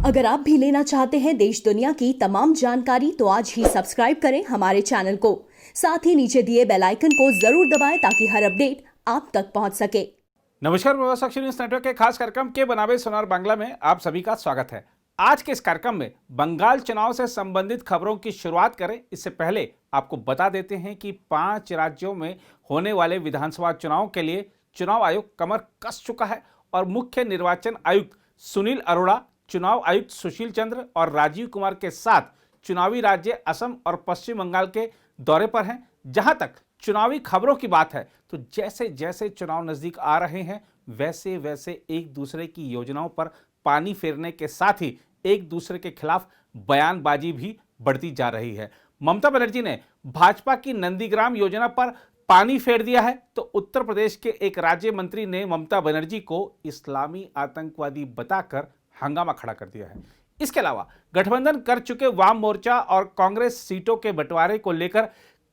अगर आप भी लेना चाहते हैं देश दुनिया की तमाम जानकारी तो आज ही सब्सक्राइब करें हमारे चैनल को। साथ ही नीचे दिए बेल आइकन को जरूर दबाएं ताकि हर अपडेट आप तक पहुंच सके। नमस्कार, साक्षी न्यूज नेटवर्क के खास कार्यक्रम के बनावे सोनार बांग्ला में आप सभी का स्वागत है। आज के इस कार्यक्रम में बंगाल चुनाव से संबंधित खबरों की शुरुआत करें इससे पहले आपको बता देते हैं कि 5 राज्यों में होने वाले विधानसभा चुनाव के लिए चुनाव आयोग कमर कस चुका है और मुख्य निर्वाचन आयुक्त सुनील अरोड़ा, चुनाव आयुक्त सुशील चंद्र और राजीव कुमार के साथ चुनावी राज्य असम और पश्चिम बंगाल के दौरे पर हैं। जहां तक चुनावी खबरों की बात है तो जैसे जैसे चुनाव नजदीक आ रहे हैं वैसे वैसे एक दूसरे की योजनाओं पर पानी फेरने के साथ ही एक दूसरे के खिलाफ बयानबाजी भी बढ़ती जा रही है। ममता बनर्जी ने भाजपा की नंदीग्राम योजना पर पानी फेर दिया है तो उत्तर प्रदेश के एक राज्य मंत्री ने ममता बनर्जी को इस्लामी आतंकवादी बताकर हंगामा खड़ा कर दिया है। इसके अलावा गठबंधन कर चुके वाम मोर्चा और कांग्रेस सीटों के बंटवारे को लेकर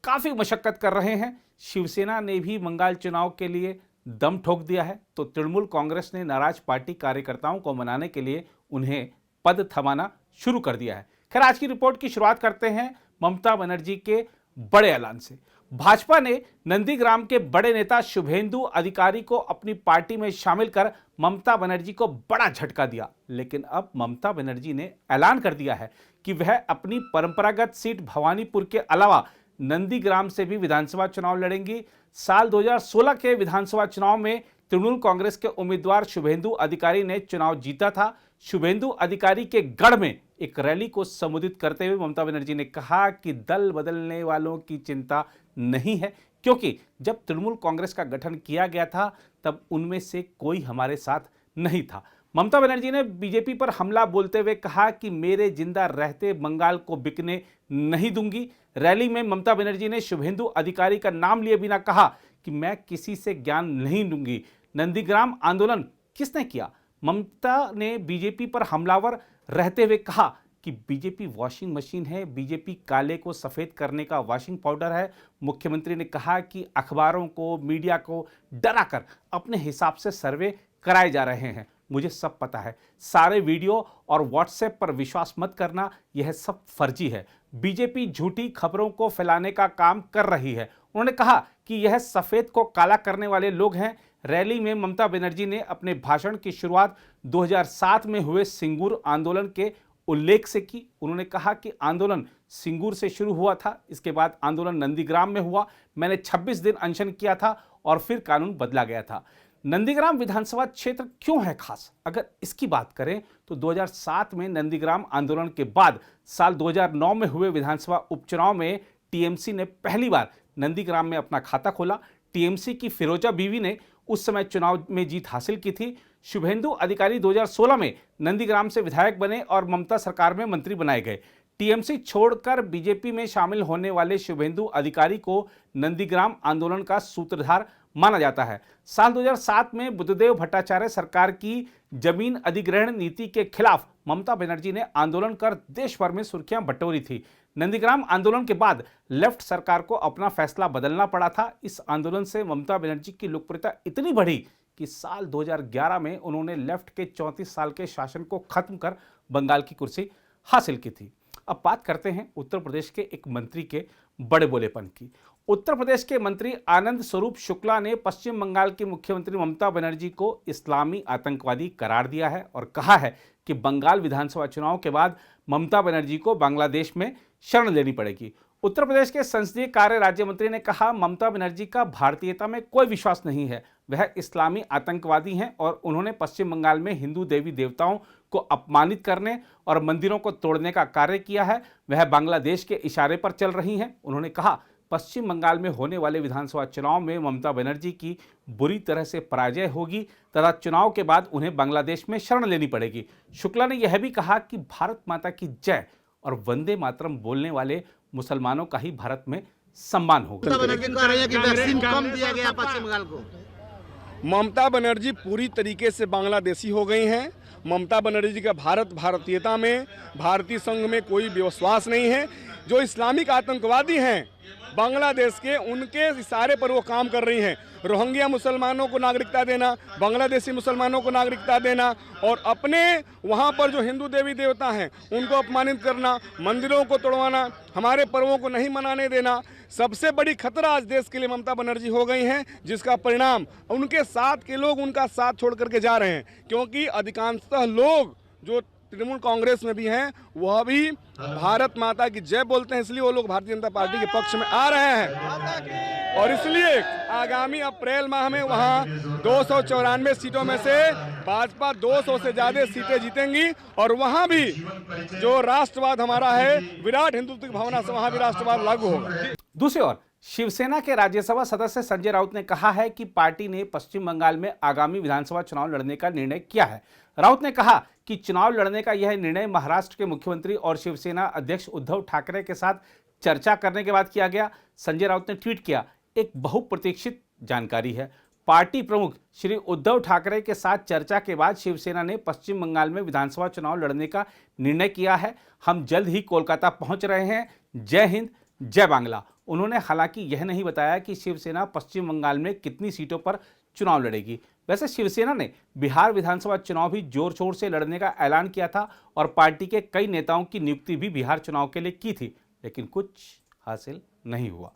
काफी मशक्कत कर रहे हैं। शिवसेना ने भी बंगाल चुनाव के लिए दम ठोक दिया है तो तृणमूल कांग्रेस ने नाराज पार्टी कार्यकर्ताओं को मनाने के लिए उन्हें पद थमाना शुरू कर दिया है। खैर, आज की रिपोर्ट की शुरुआत करते हैं ममता बनर्जी के बड़े ऐलान से। भाजपा ने नंदीग्राम के बड़े नेता शुभेंदु अधिकारी को अपनी पार्टी में शामिल कर ममता बनर्जी को बड़ा झटका दिया, लेकिन अब ममता बनर्जी ने ऐलान कर दिया है कि वह अपनी परंपरागत सीट भवानीपुर के अलावा नंदीग्राम से भी विधानसभा चुनाव लड़ेंगी। साल 2016 के विधानसभा चुनाव में तृणमूल कांग्रेस के उम्मीदवार शुभेंदु अधिकारी ने चुनाव जीता था। शुभेंदु अधिकारी के गढ़ में एक रैली को संबोधित करते हुए ममता बनर्जी ने कहा कि दल बदलने वालों की चिंता नहीं है, क्योंकि जब तृणमूल कांग्रेस का गठन किया गया था तब उनमें से कोई हमारे साथ नहीं था। ममता बनर्जी ने बीजेपी पर हमला बोलते हुए कहा कि मेरे जिंदा रहते बंगाल को बिकने नहीं दूंगी। रैली में ममता बनर्जी ने शुभेंदु अधिकारी का नाम लिए बिना कहा कि मैं किसी से ज्ञान नहीं लूंगी। नंदीग्राम आंदोलन किसने किया? ममता ने बीजेपी पर हमलावर रहते हुए कहा कि बीजेपी वॉशिंग मशीन है, बीजेपी काले को सफेद करने का वॉशिंग पाउडर है। मुख्यमंत्री ने कहा कि अखबारों को, मीडिया को डराकर अपने हिसाब से सर्वे कराए जा रहे हैं। मुझे सब पता है, सारे वीडियो और व्हाट्सएप पर विश्वास मत करना, यह सब फर्जी है। बीजेपी झूठी खबरों को फैलाने का काम कर रही है। उन्होंने कहा कि यह सफेद को काला करने वाले लोग हैं। रैली में ममता बनर्जी ने अपने भाषण की शुरुआत 2007 में हुए सिंगूर आंदोलन के उल्लेख से की। उन्होंने कहा कि आंदोलन सिंगूर से शुरू हुआ था, इसके बाद आंदोलन नंदीग्राम में हुआ। मैंने 26 दिन अनशन किया था और फिर कानून बदला गया था। नंदीग्राम विधानसभा क्षेत्र क्यों है खास? अगर इसकी बात करें तो 2007 में नंदीग्राम आंदोलन के बाद साल 2009 में हुए विधानसभा उपचुनाव में टीएमसी ने पहली बार नंदीग्राम में अपना खाता खोला। टीएमसी की फिरोजा बीवी ने उस समय चुनाव में जीत हासिल की थी। शुभेंदु अधिकारी 2016 में नंदीग्राम से विधायक बने और ममता सरकार में मंत्री बनाए गए। टीएमसी छोड़कर बीजेपी में शामिल होने वाले शुभेंदु अधिकारी को नंदीग्राम आंदोलन का सूत्रधार माना जाता है। साल 2007 में बुद्धदेव भट्टाचार्य सरकार की जमीन अधिग्रहण नीति के खिलाफ ममता बनर्जी ने आंदोलन कर देश भर में सुर्खियां बटोरी थी। नंदीग्राम आंदोलन के बाद लेफ्ट सरकार को अपना फैसला बदलना पड़ा था। इस आंदोलन से ममता बनर्जी की लोकप्रियता इतनी बढ़ी कि साल 2011 में उन्होंने लेफ्ट के 34 साल के शासन को खत्म कर बंगाल की कुर्सी हासिल की थी। अब बात करते हैं उत्तर प्रदेश के एक मंत्री के बड़े बोलेपन की। उत्तर प्रदेश के मंत्री आनंद स्वरूप शुक्ला ने पश्चिम बंगाल की मुख्यमंत्री ममता बनर्जी को इस्लामी आतंकवादी करार दिया है और कहा है कि बंगाल विधानसभा चुनाव के बाद ममता बनर्जी को बांग्लादेश में शरण लेनी पड़ेगी। उत्तर प्रदेश के संसदीय कार्य राज्य मंत्री ने कहा, ममता बनर्जी का भारतीयता में कोई विश्वास नहीं है, वह इस्लामी आतंकवादी हैं और उन्होंने पश्चिम बंगाल में हिंदू देवी देवताओं को अपमानित करने और मंदिरों को तोड़ने का कार्य किया है। वह बांग्लादेश के इशारे पर चल रही हैं। उन्होंने कहा, पश्चिम बंगाल में होने वाले विधानसभा चुनाव में ममता बनर्जी की बुरी तरह से पराजय होगी तथा चुनाव के बाद उन्हें बांग्लादेश में शरण लेनी पड़ेगी। शुक्ला ने यह भी कहा कि भारत माता की जय और वंदे मातरम बोलने वाले मुसलमानों का ही भारत में सम्मान होगा। ममता बनर्जी पूरी तरीके से बांग्लादेशी हो गई हैं। ममता बनर्जी का भारतीयता में, भारतीय संघ में कोई विश्वास नहीं है। जो इस्लामिक आतंकवादी हैं बांग्लादेश के उनके इशारे पर वो काम कर रही हैं। रोहिंग्या मुसलमानों को नागरिकता देना, बांग्लादेशी मुसलमानों को नागरिकता देना और अपने वहाँ पर जो हिंदू देवी देवता हैं उनको अपमानित करना, मंदिरों को तोड़वाना, हमारे पर्वों को नहीं मनाने देना। सबसे बड़ी खतरा आज देश के लिए ममता बनर्जी हो गई हैं, जिसका परिणाम उनके साथ के लोग उनका साथ छोड़ करके जा रहे हैं, क्योंकि अधिकांशतः लोग जो तृणमूल कांग्रेस में भी हैं वह भी भारत माता की जय बोलते हैं, इसलिए वो लोग भारतीय जनता पार्टी के पक्ष में आ रहे हैं। और इसलिए आगामी अप्रैल माह में वहां 294 सीटों में से भाजपा 200 से ज्यादा सीटें जीतेंगी और वहां भी जो राष्ट्रवाद हमारा है, विराट हिंदुत्व की भावना से वहां भी राष्ट्रवाद लागू होगा। दूसरी ओर शिवसेना के राज्यसभा सदस्य संजय राउत ने कहा है कि पार्टी ने पश्चिम बंगाल में आगामी विधानसभा चुनाव लड़ने का निर्णय किया है। राउत ने कहा कि चुनाव लड़ने का यह निर्णय महाराष्ट्र के मुख्यमंत्री और शिवसेना अध्यक्ष उद्धव ठाकरे के साथ चर्चा करने के बाद किया गया। संजय राउत ने ट्वीट किया, एक बहुप्रतीक्षित जानकारी है। पार्टी प्रमुख श्री उद्धव ठाकरे के साथ चर्चा के बाद शिवसेना ने पश्चिम बंगाल में विधानसभा चुनाव लड़ने का निर्णय किया है। हम जल्द ही कोलकाता पहुंच रहे हैं। जय हिंद, जय बांग्ला। उन्होंने हालांकि यह नहीं बताया कि शिवसेना पश्चिम बंगाल में कितनी सीटों पर चुनाव लड़ेगी। वैसे शिवसेना ने बिहार विधानसभा चुनाव भी जोर शोर से लड़ने का ऐलान किया था और पार्टी के कई नेताओं की नियुक्ति भी बिहार चुनाव के लिए की थी, लेकिन कुछ हासिल नहीं हुआ।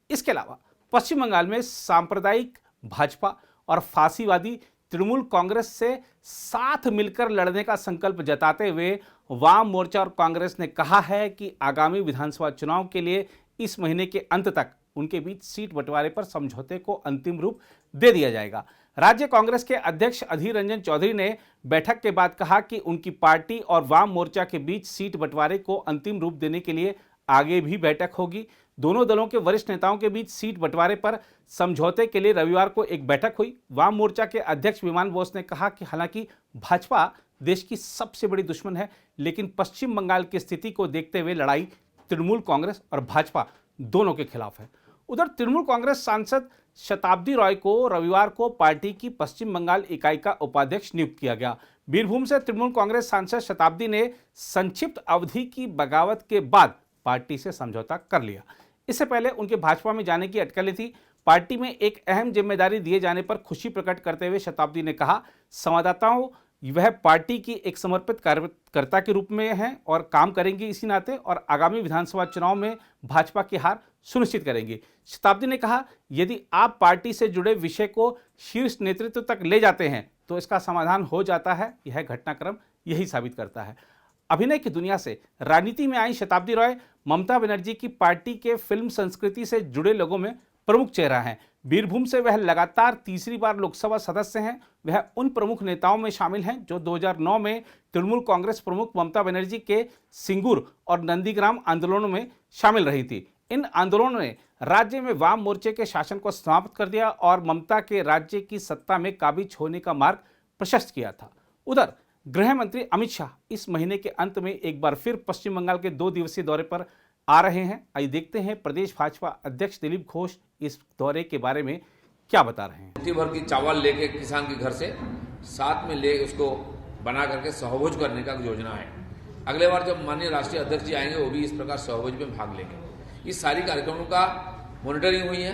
इसके अलावा पश्चिम बंगाल में सांप्रदायिक भाजपा और फांसीवादी तृणमूल कांग्रेस से साथ मिलकर लड़ने का संकल्प जताते हुए वाम मोर्चा और कांग्रेस ने कहा है कि आगामी विधानसभा चुनाव के लिए इस महीने के अंत तक उनके बीच सीट बंटवारे पर समझौते को अंतिम रूप दे दिया जाएगा। राज्य कांग्रेस के अध्यक्ष अधीर रंजन चौधरी ने बैठक के बाद कहा कि उनकी पार्टी और वाम मोर्चा के बीच सीट बंटवारे को अंतिम रूप देने के लिए आगे भी बैठक होगी। दोनों दलों के वरिष्ठ नेताओं के बीच सीट बंटवारे पर समझौते के लिए रविवार को एक बैठक हुई। वाम मोर्चा के अध्यक्ष विमान बोस ने कहा कि हालांकि भाजपा देश की सबसे बड़ी दुश्मन है, लेकिन पश्चिम बंगाल की स्थिति को देखते हुए लड़ाई तृणमूल कांग्रेस और भाजपा दोनों के खिलाफ है। उधर तृणमूल कांग्रेस सांसद शताब्दी रॉय को रविवार को पार्टी की पश्चिम बंगाल इकाई का उपाध्यक्ष नियुक्त किया गया। बीरभूम से तृणमूल कांग्रेस सांसद शताब्दी ने संक्षिप्त अवधि की बगावत के बाद पार्टी से समझौता कर लिया। इससे पहले उनके भाजपा में जाने की अटकलें थी। पार्टी में एक अहम जिम्मेदारी दिए जाने पर खुशी प्रकट करते हुए शताब्दी ने कहा, संवाददाताओं वह पार्टी की एक समर्पित कार्यकर्ता के रूप में हैं और काम करेंगे इसी नाते और आगामी विधानसभा चुनाव में भाजपा की हार सुनिश्चित करेंगे। शताब्दी ने कहा, यदि आप पार्टी से जुड़े विषय को शीर्ष नेतृत्व तक ले जाते हैं तो इसका समाधान हो जाता है। यह घटनाक्रम यही साबित करता है। अभिनय की दुनिया से राजनीति में आई शताब्दी रॉय ममता बनर्जी की पार्टी के फिल्म संस्कृति से जुड़े लोगों में प्रमुख चेहरा हैं। बीरभूम से वह लगातार तीसरी बार लोकसभा सदस्य हैं। वह उन प्रमुख नेताओं में शामिल हैं जो 2009 में तृणमूल कांग्रेस प्रमुख ममता बनर्जी के सिंगूर और नंदीग्राम आंदोलनों में शामिल रही थी। इन आंदोलनों ने राज्य में वाम मोर्चे के शासन को समाप्त कर दिया और ममता के राज्य की सत्ता में काबिज होने का मार्ग प्रशस्त किया था। उधर गृह मंत्री अमित शाह इस महीने के अंत में एक बार फिर पश्चिम बंगाल के 2 दिवसीय दौरे पर आ रहे हैं। आइए देखते हैं प्रदेश भाजपा अध्यक्ष दिलीप घोष इस दौरे के बारे में क्या बता रहे हैं। मुट्ठी भर की चावल लेके किसान के घर से साथ में ले उसको बना करके सहभोज करने का योजना है। अगले बार जब माननीय राष्ट्रीय अध्यक्ष जी आएंगे वो भी इस प्रकार सहभोज में भाग लेंगे। इस सारी कार्यक्रमों का मॉनिटरिंग हुई है,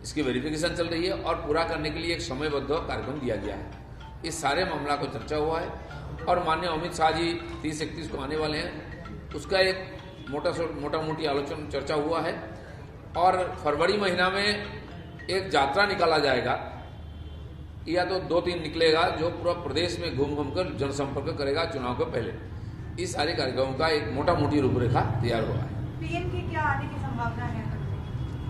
इसकी वेरिफिकेशन चल रही है और पूरा करने के लिए एक समयबद्ध कार्यक्रम दिया गया है। इस सारे मामला को चर्चा हुआ है और माननीय अमित शाह जी 30-31 को आने वाले हैं, उसका एक मोटा मोटी आलोचना चर्चा हुआ है और फरवरी महीना में एक यात्रा निकाला जाएगा या तो 2-3 निकलेगा जो पूरा प्रदेश में घूम घूम कर जनसंपर्क करेगा चुनाव के पहले। इस सारे कार्यक्रमों का एक मोटा मोटी रूपरेखा तैयार हुआ है। पीएम की क्या आने की संभावना है?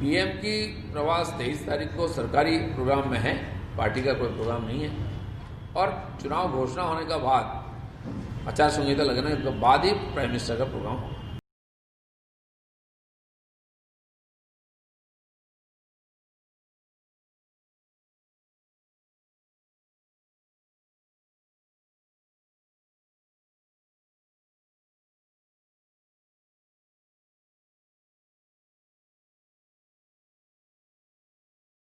पीएम की प्रवास 23 तारीख को सरकारी प्रोग्राम में है, पार्टी का कोई प्रोग्राम नहीं है और चुनाव घोषणा होने का बाद आचार संहिता लगने के बाद ही प्राइम मिनिस्टर का प्रोग्राम होगा।